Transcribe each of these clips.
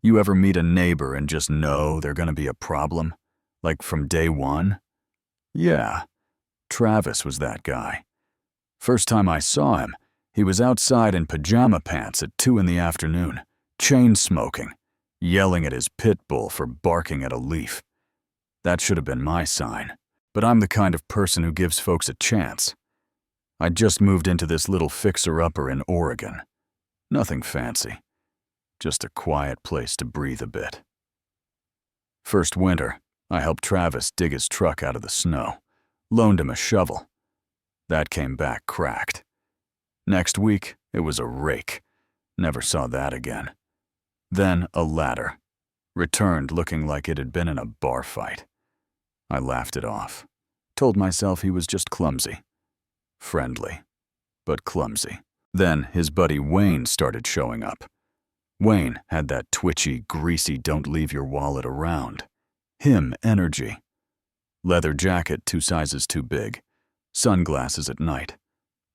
You ever meet a neighbor and just know they're gonna be a problem? Like from day one? Yeah, Travis was that guy. First time I saw him, he was outside in pajama pants at 2 in the afternoon, chain smoking, yelling at his pit bull for barking at a leaf. That should have been my sign, but I'm the kind of person who gives folks a chance. I'd just moved into this little fixer-upper in Oregon. Nothing fancy, just a quiet place to breathe a bit. First winter, I helped Travis dig his truck out of the snow, loaned him a shovel. That came back cracked. Next week, it was a rake. Never saw that again. Then a ladder. Returned looking like it had been in a bar fight. I laughed it off. Told myself he was just clumsy. Friendly, but clumsy. Then his buddy Wayne started showing up. Wayne had that twitchy, greasy, don't leave your wallet around. Him energy. Leather jacket 2 sizes too big. Sunglasses at night.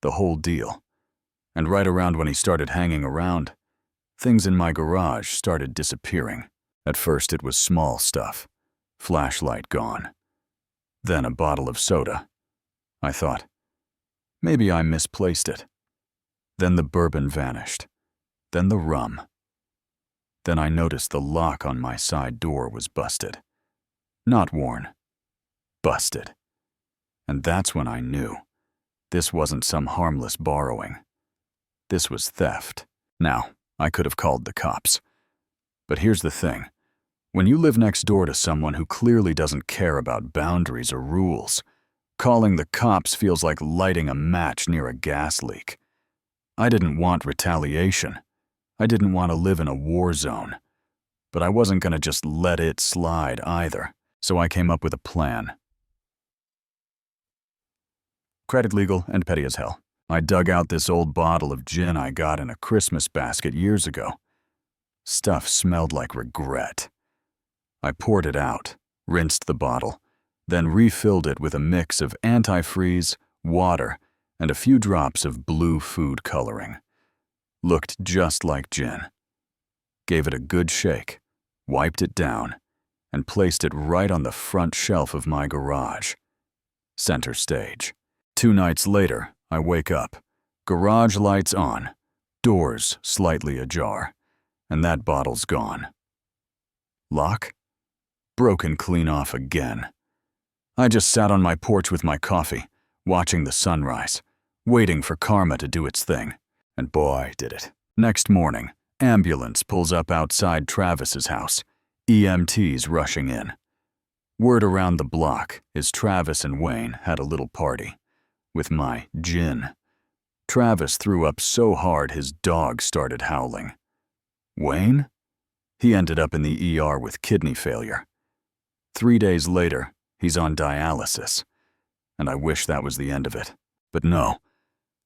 The whole deal. And right around when he started hanging around, things in my garage started disappearing. At first it was small stuff. Flashlight gone. Then a bottle of soda. I thought, maybe I misplaced it. Then the bourbon vanished. Then the rum. Then I noticed the lock on my side door was busted. Not worn. Busted. And that's when I knew. This wasn't some harmless borrowing. This was theft. Now, I could have called the cops. But here's the thing. When you live next door to someone who clearly doesn't care about boundaries or rules, calling the cops feels like lighting a match near a gas leak. I didn't want retaliation. I didn't want to live in a war zone. But I wasn't going to just let it slide either, so I came up with a plan. Credit legal and petty as hell. I dug out this old bottle of gin I got in a Christmas basket years ago. Stuff smelled like regret. I poured it out, rinsed the bottle, then refilled it with a mix of antifreeze, water, and a few drops of blue food coloring. Looked just like gin. Gave it a good shake, wiped it down, and placed it right on the front shelf of my garage. Center stage. 2 nights later, I wake up. Garage lights on, doors slightly ajar, and that bottle's gone. Lock? Broken clean off again. I just sat on my porch with my coffee, watching the sunrise, waiting for karma to do its thing. And boy, did it. Next morning, ambulance pulls up outside Travis's house, EMTs rushing in. Word around the block is Travis and Wayne had a little party. With my gin. Travis threw up so hard his dog started howling. Wayne? He ended up in the ER with kidney failure. 3 days later, he's on dialysis. And I wish that was the end of it. But no.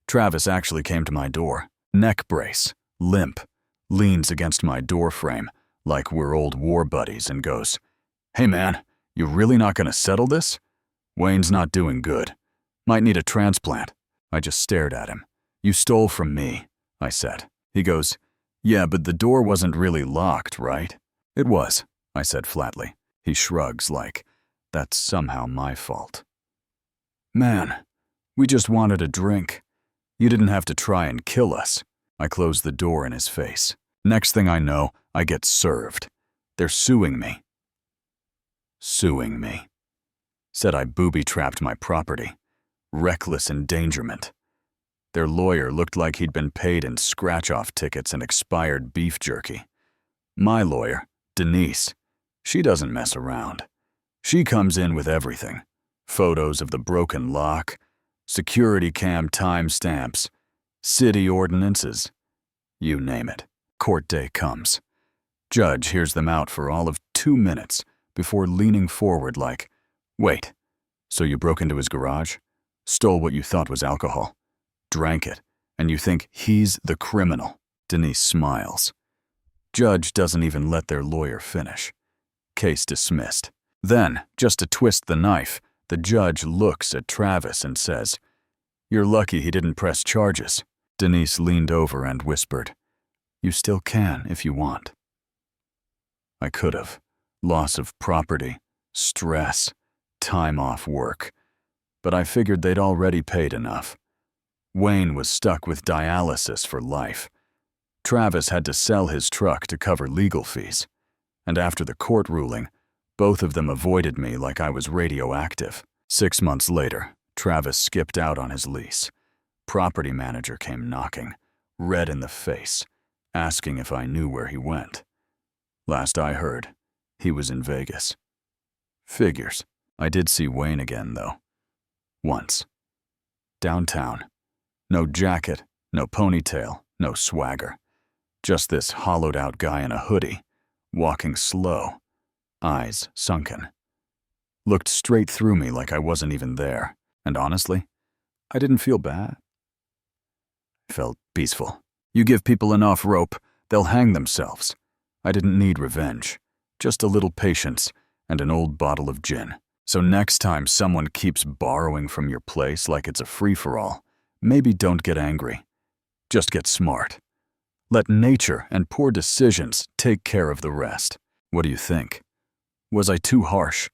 Travis actually came to my door, neck brace, limp, leans against my door frame like we're old war buddies and goes, "Hey man, you really not gonna settle this? Wayne's not doing good. Might need a transplant." I just stared at him. "You stole from me," I said. He goes, "Yeah, but the door wasn't really locked, right?" "It was," I said flatly. He shrugs like, that's somehow my fault. "Man, we just wanted a drink. You didn't have to try and kill us." I closed the door in his face. Next thing I know, I get served. They're suing me. Suing me. Said I booby-trapped my property. Reckless endangerment. Their lawyer looked like he'd been paid in scratch-off tickets and expired beef jerky. My lawyer, Denise, she doesn't mess around. She comes in with everything. Photos of the broken lock, security cam timestamps, city ordinances, you name it. Court day comes. Judge hears them out for all of 2 minutes before leaning forward like, "Wait, so you broke into his garage? Stole what you thought was alcohol, drank it, and you think he's the criminal?" Denise smiles. Judge doesn't even let their lawyer finish. Case dismissed. Then, just to twist the knife, the judge looks at Travis and says, "You're lucky he didn't press charges." Denise leaned over and whispered, "You still can if you want." I could have. Loss of property, stress, time off work. But I figured they'd already paid enough. Wayne was stuck with dialysis for life. Travis had to sell his truck to cover legal fees. And after the court ruling, both of them avoided me like I was radioactive. 6 months later, Travis skipped out on his lease. Property manager came knocking, red in the face, asking if I knew where he went. Last I heard, he was in Vegas. Figures. I did see Wayne again, though. Once. Downtown. No jacket, no ponytail, no swagger. Just this hollowed-out guy in a hoodie, walking slow, eyes sunken. Looked straight through me like I wasn't even there, and honestly, I didn't feel bad. I felt peaceful. You give people enough rope, they'll hang themselves. I didn't need revenge, just a little patience and an old bottle of gin. So next time someone keeps borrowing from your place like it's a free-for-all, maybe don't get angry. Just get smart. Let nature and poor decisions take care of the rest. What do you think? Was I too harsh?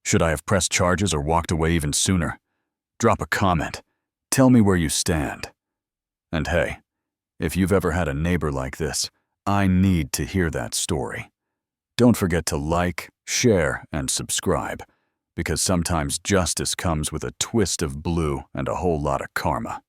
Should I have pressed charges or walked away even sooner? Drop a comment. Tell me where you stand. And hey, if you've ever had a neighbor like this, I need to hear that story. Don't forget to like, share, and subscribe, because sometimes justice comes with a twist of blue and a whole lot of karma.